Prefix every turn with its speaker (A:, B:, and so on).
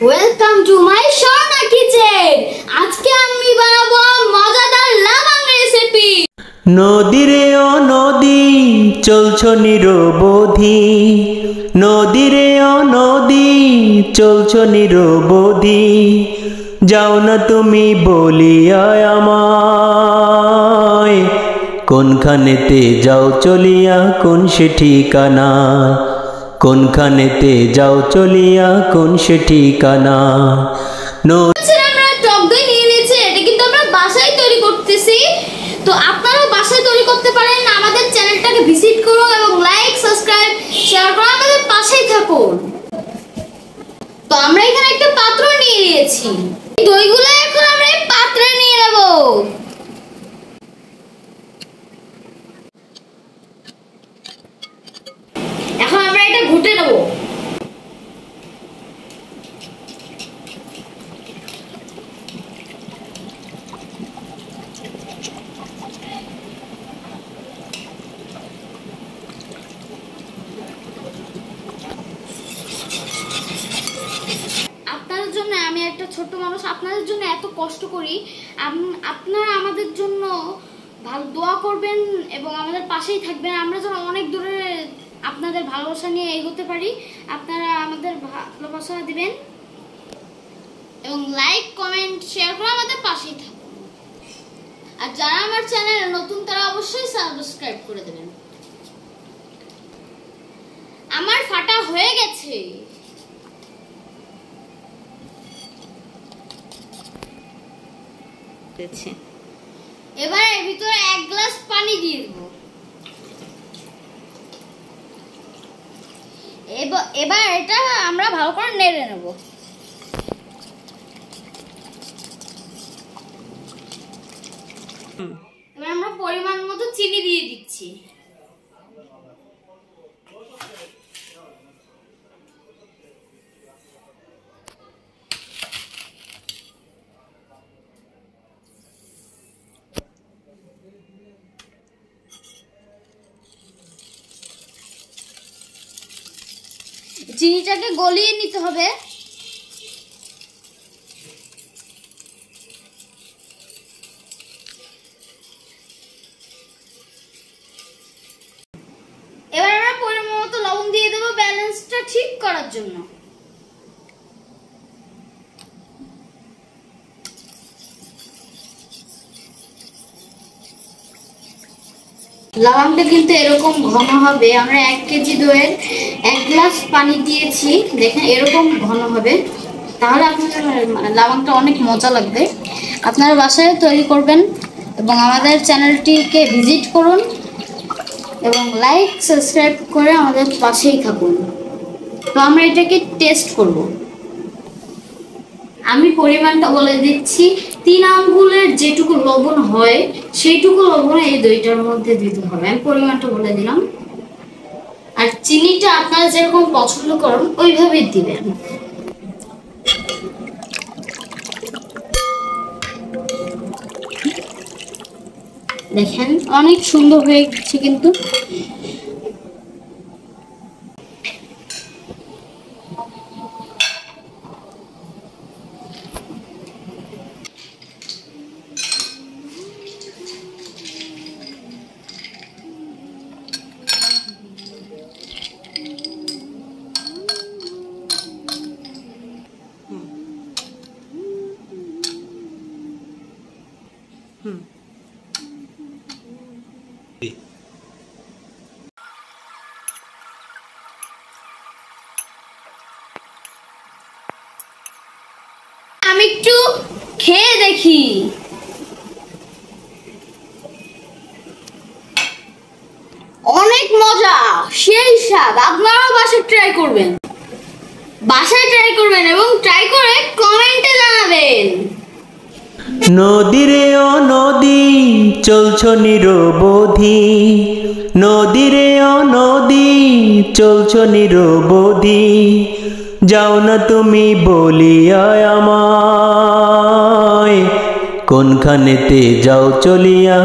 A: Welcome to my Swarna kitchen. আজকে আমি বানাবো মজাদার লাবং রেসিপি।
B: নদী রে ও নদী চলছো নিরবধি, নদী রে ও নদী চলছো নিরবধি, যাও না তুমি বলিয়া আমায়, কোনখানেতে যাও চলিয়া কোন সে ঠিকানা, কোনখানেতে যাও চলিয়া কোন সে ঠিকানা।
A: আমরা টক দই নিয়ে নিয়েছি, এটা কিন্তু আমরা বাসায় তৈরি করতেছি। তো আপনারা বাসায় তৈরি করতে পারেন। আমাদের চ্যানেলটাকে ভিজিট করুন এবং লাইক সাবস্ক্রাইব শেয়ার করে আমাদের পাশেই থাকুন। তো আমরা এখানে একটা পাত্র নিয়ে নিয়েছি, দইগুলো এখন আমরা এই পাত্রে নিয়ে নেব। এখন আমরা এটা ঘুটে নেব। আপনাদের জন্য আমি একটা ছোট্ট মানুষ, আপনাদের জন্য এত কষ্ট করি। আপনারা আমাদের জন্য ভালো দোয়া করবেন এবং আমাদের পাশেই থাকবেন। আমরা যেন অনেক দূরে আপনাদের ভালোবাসা নিয়ে এগোতে পারি। আপনারা আমাদের ভালোবাসা দিবেন এবং লাইক কমেন্ট শেয়ার করে আমাদের পাশেই থাকুন। আর যারা আমার চ্যানেলে নতুন তারা অবশ্যই সাবস্ক্রাইব করে দেবেন। আমার ফাটা হয়ে গেছে। এবার এর ভিতরে 1 গ্লাস পানি দিয়ে দেব। এবার এটা আমরা ভালো করে নেড়ে নেব। এবার আমরা পরিমাণ মতো চিনি দিয়ে দিচ্ছি। চিনিটাকে গলিয়ে নিতে হবে। এবার আমরা পরিমাণ মতো লবণ দিয়ে দেবো ব্যালেন্সটা ঠিক করার জন্য। লবণটা কিন্তু এরকম ঘন হবে। আমরা 1 কেজি দইয়ের 1 গ্লাস পানি দিয়েছি, দেখেন এরকম ঘন হবে। তাহলে আপনাদের লবণটা অনেক মজা লাগবে। আপনারা বাসায় তৈরি করবেন এবং আমাদের চ্যানেলটিকে ভিজিট করুন এবং লাইক সাবস্ক্রাইব করে আমাদের পাশেই থাকুন। তো আমরা এটাকে টেস্ট করব। আমি পরিমাণটা বলে দিচ্ছি। 3 আঙ্গুলের যেটুকু লবণ হয় সেইটুকু লবণ এই দইটার মধ্যে দিতে হবে। আমি পরিমাণটা বলে দিলাম। আর চিনিটা আপনারা যেরকম পছন্দ করেন ওইভাবেই দিবেন। দেখেন অনেক সুন্দর হয়ে গেছে কিন্তু। আমি একটু খেয়ে দেখি। অনেক মজা, সেই স্বাদ। আপনারাও বাসায় ট্রাই করবেন এবং ট্রাই করে কমেন্টে জানাবেন।
B: নদী রে ও নদী চলছো নিরবধি, নদী রে ও নদী চলছো নিরবধি, যাও না তুমি বলিয়া আমায়, কোনখানেতে যাও চলিয়া